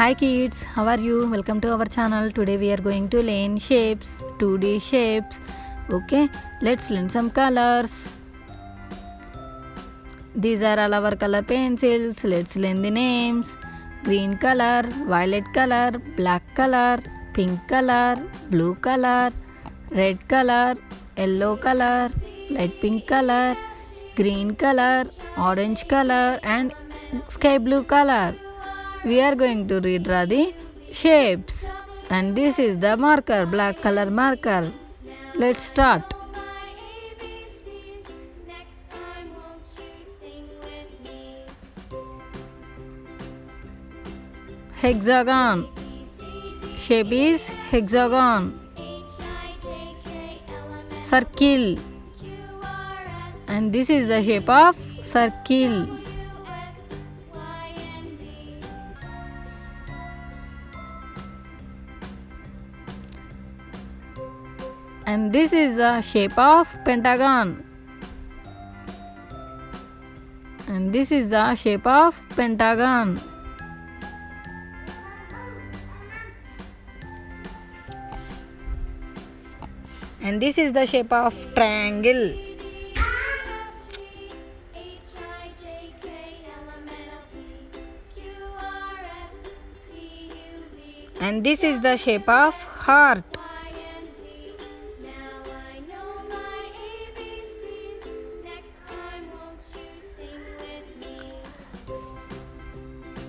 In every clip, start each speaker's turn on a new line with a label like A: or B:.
A: Hi kids, how are you? Welcome to our channel. Today we are going to learn shapes, 2D shapes. Okay, let's learn some colors. These are all our color pencils. Let's learn the names. Green color, violet color, black color, pink color, blue color, red color, yellow color, light pink color, green color, orange color and sky blue color. We are going to redraw the shapes, and this is the marker, black color marker. Let's start. Hexagon. Shape is hexagon. Circle, and this is the shape of circle. And this is the shape of pentagon. And this is the shape of pentagon. And this is the shape of triangle. And this is the shape of heart.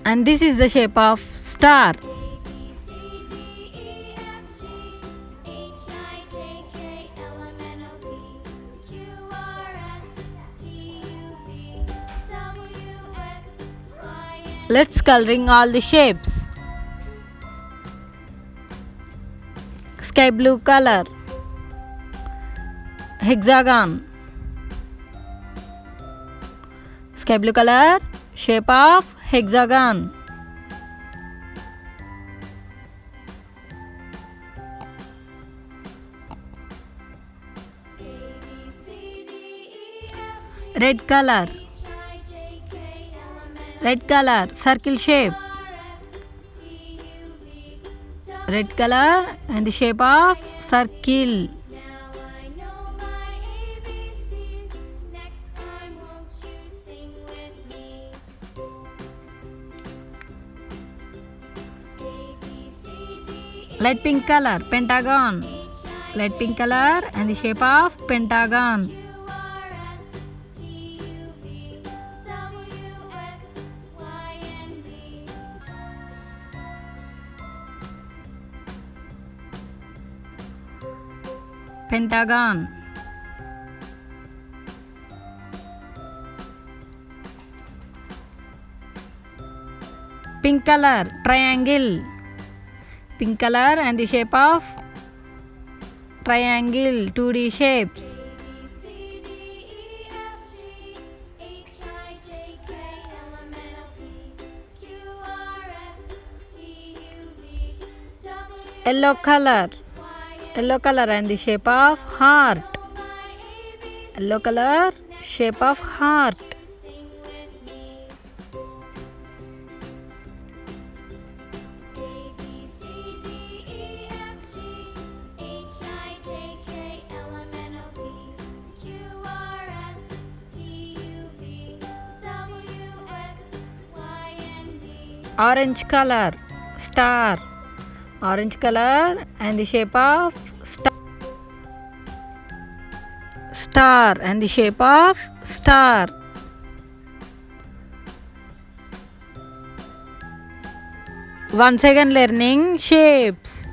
A: And this is the shape of star. Let's coloring all the shapes. Sky blue color, hexagon. Sky blue color, shape of hexagon. Red color, red color, circle shape. Red color and the shape of circle. Light pink color, pentagon. Light pink color and the shape of pentagon. Pentagon. Pink color, triangle. Pink color and the shape of triangle, 2D shapes. Yellow color, yellow color and the shape of heart. Yellow color, shape of heart. Orange color, star. Orange color and the shape of star. Star and the shape of star. Once again learning shapes.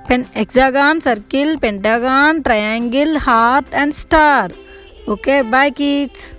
A: Hexagon, circle, pentagon, triangle, heart and star. Okay, bye kids.